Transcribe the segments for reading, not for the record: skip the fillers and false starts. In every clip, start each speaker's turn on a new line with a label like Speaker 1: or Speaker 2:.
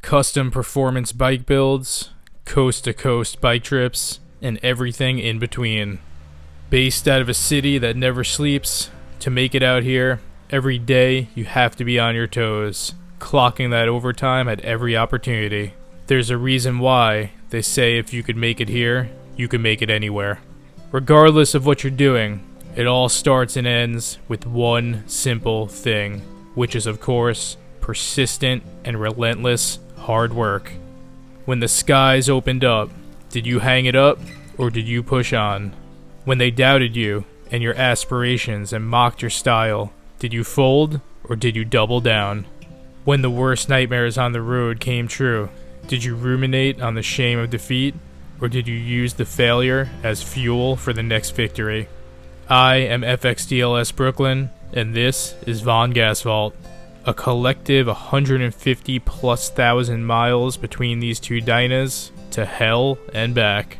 Speaker 1: custom performance bike builds, coast-to-coast bike trips, and everything in between. Based out of a city that never sleeps, to make it out here, every day you have to be on your toes, clocking that overtime at every opportunity. There's a reason why they say if you could make it here, you can make it anywhere. Regardless of what you're doing, it all starts and ends with one simple thing, which is of course, persistent and relentless hard work. When the skies opened up, did you hang it up or did you push on? When they doubted you and your aspirations and mocked your style, did you fold or did you double down? When the worst nightmares on the road came true, did you ruminate on the shame of defeat or did you use the failure as fuel for the next victory? I am FXDLS Brooklyn, and this is Von Gasvault, a collective 150 plus thousand miles between these two dynas to hell and back.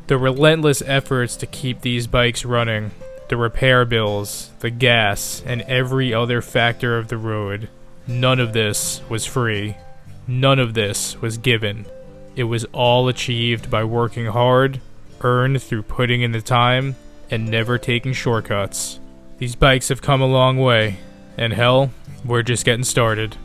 Speaker 1: The relentless efforts to keep these bikes running, the repair bills, the gas, and every other factor of the road, none of this was free. None of this was given. It was all achieved by working hard, earned through putting in the time, and never taking shortcuts. These bikes have come a long way, and hell, we're just getting started.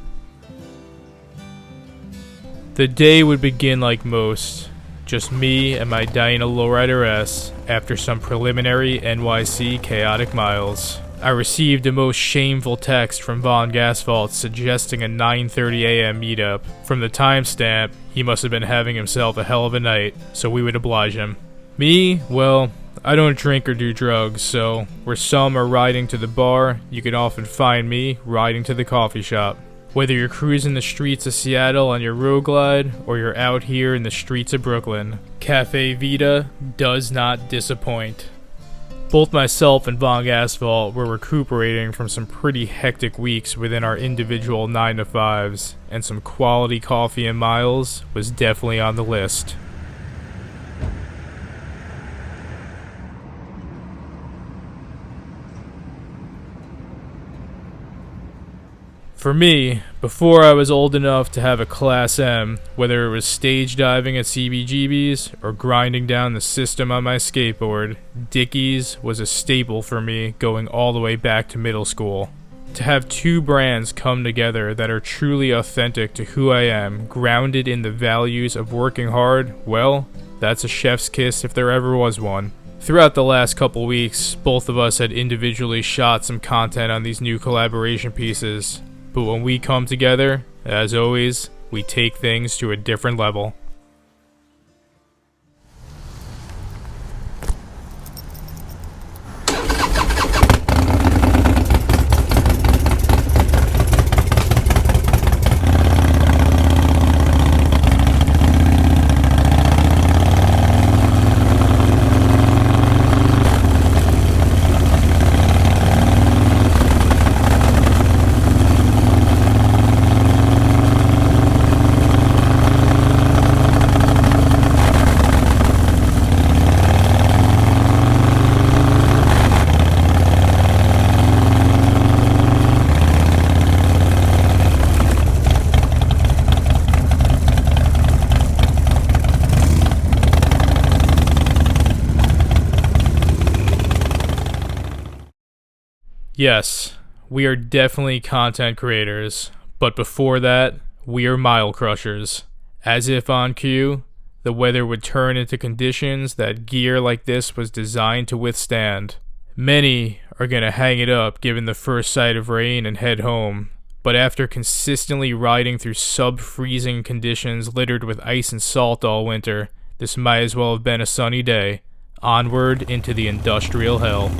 Speaker 1: The day would begin like most, just me and my Dyna Lowrider S after some preliminary NYC chaotic miles. I received a most shameful text from Von Gasvault suggesting a 9:30 a.m. meetup. From the timestamp, he must have been having himself a hell of a night, so we would oblige him. Me, well, I don't drink or do drugs, so where some are riding to the bar, you can often find me riding to the coffee shop. Whether you're cruising the streets of Seattle on your road glide, or you're out here in the streets of Brooklyn, Cafe Vita does not disappoint. Both myself and Von Gasvault were recuperating from some pretty hectic weeks within our individual 9-to-5s, and some quality coffee and miles was definitely on the list. For me, before I was old enough to have a Class M, whether it was stage diving at CBGB's or grinding down the system on my skateboard, Dickies was a staple for me going all the way back to middle school. To have two brands come together that are truly authentic to who I am, grounded in the values of working hard, well, that's a chef's kiss if there ever was one. Throughout the last couple weeks, both of us had individually shot some content on these new collaboration pieces. But when we come together, as always, we take things to a different level. Yes, we are definitely content creators, but before that, we are mile crushers. As if on cue, the weather would turn into conditions that gear like this was designed to withstand. Many are gonna hang it up given the first sight of rain and head home, but after consistently riding through sub-freezing conditions littered with ice and salt all winter, this might as well have been a sunny day. Onward into the industrial hell.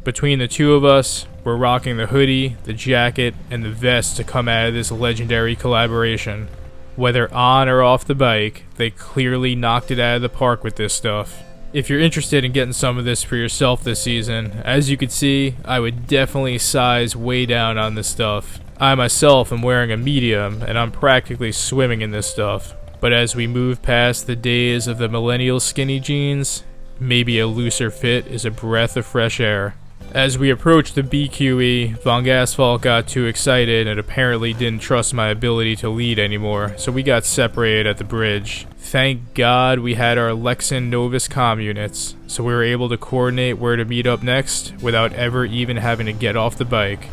Speaker 1: Between the two of us, we're rocking the hoodie, the jacket, and the vest to come out of this legendary collaboration. Whether on or off the bike, they clearly knocked it out of the park with this stuff. If you're interested in getting some of this for yourself this season, as you can see, I would definitely size way down on this stuff. I myself am wearing a medium, and I'm practically swimming in this stuff. But as we move past the days of the millennial skinny jeans, maybe a looser fit is a breath of fresh air. As we approached the BQE, Von Gasfalt got too excited and apparently didn't trust my ability to lead anymore, so we got separated at the bridge. Thank God we had our Lexan Novus comm units, so we were able to coordinate where to meet up next without ever even having to get off the bike.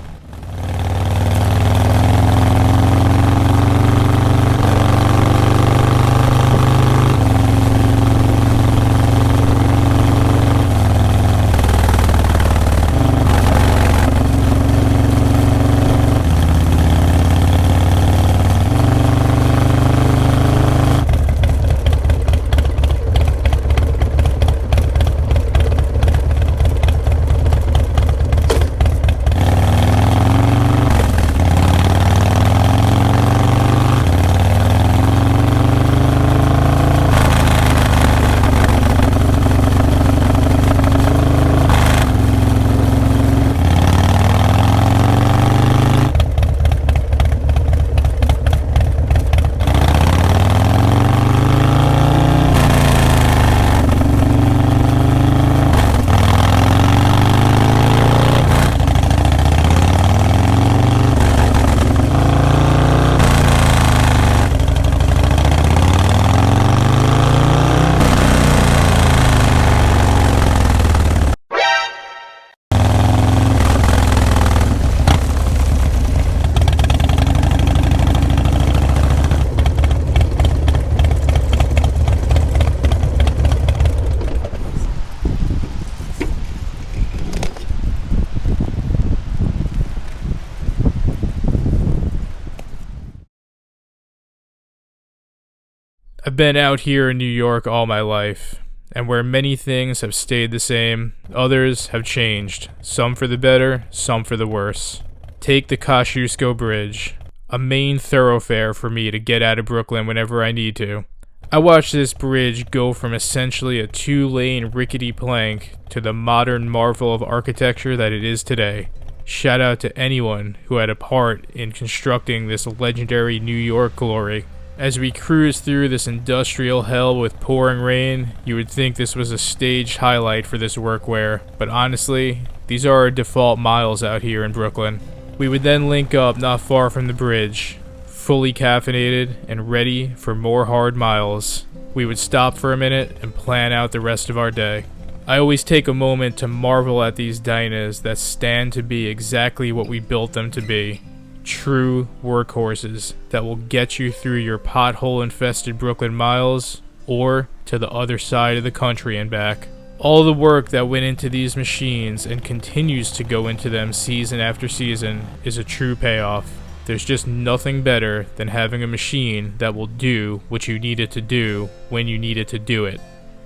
Speaker 1: I've been out here in New York all my life, and where many things have stayed the same, others have changed, some for the better, some for the worse. Take the Kosciuszko Bridge, a main thoroughfare for me to get out of Brooklyn whenever I need to. I watched this bridge go from essentially a 2-lane rickety plank to the modern marvel of architecture that it is today. Shout out to anyone who had a part in constructing this legendary New York glory. As we cruise through this industrial hell with pouring rain, you would think this was a staged highlight for this workwear, but honestly, these are our default miles out here in Brooklyn. We would then link up not far from the bridge, fully caffeinated and ready for more hard miles. We would stop for a minute and plan out the rest of our day. I always take a moment to marvel at these dynas that stand to be exactly what we built them to be. True workhorses that will get you through your pothole-infested Brooklyn miles or to the other side of the country and back. All the work that went into these machines and continues to go into them season after season is a true payoff. There's just nothing better than having a machine that will do what you need it to do when you need it to do it.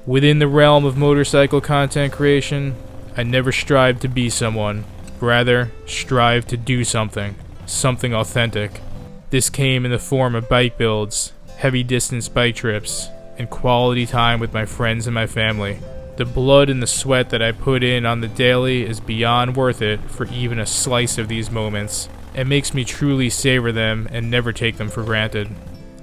Speaker 1: Within the realm of motorcycle content creation, I never strive to be someone, rather strive to do something authentic. This came in the form of bike builds, heavy distance bike trips, and quality time with my friends and my family. The blood and the sweat that I put in on the daily is beyond worth it for even a slice of these moments. It makes me truly savor them and never take them for granted.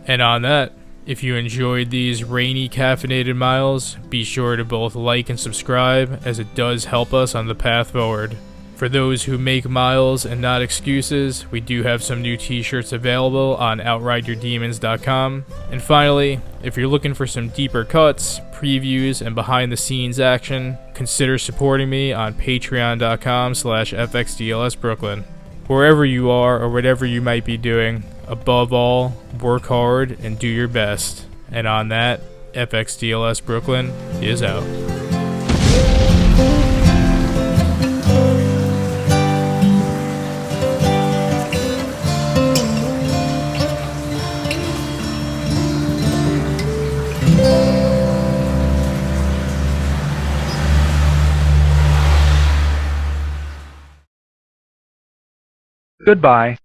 Speaker 1: And on that, if you enjoyed these rainy caffeinated miles, be sure to both like and subscribe, as it does help us on the path forward. For those who make miles and not excuses, we do have some new t-shirts available on OutrideYourDemons.com. And finally, if you're looking for some deeper cuts, previews, and behind-the-scenes action, consider supporting me on Patreon.com/FXDLSBrooklyn. Wherever you are or whatever you might be doing, above all, work hard and do your best. And on that, FXDLS Brooklyn is out.
Speaker 2: Goodbye.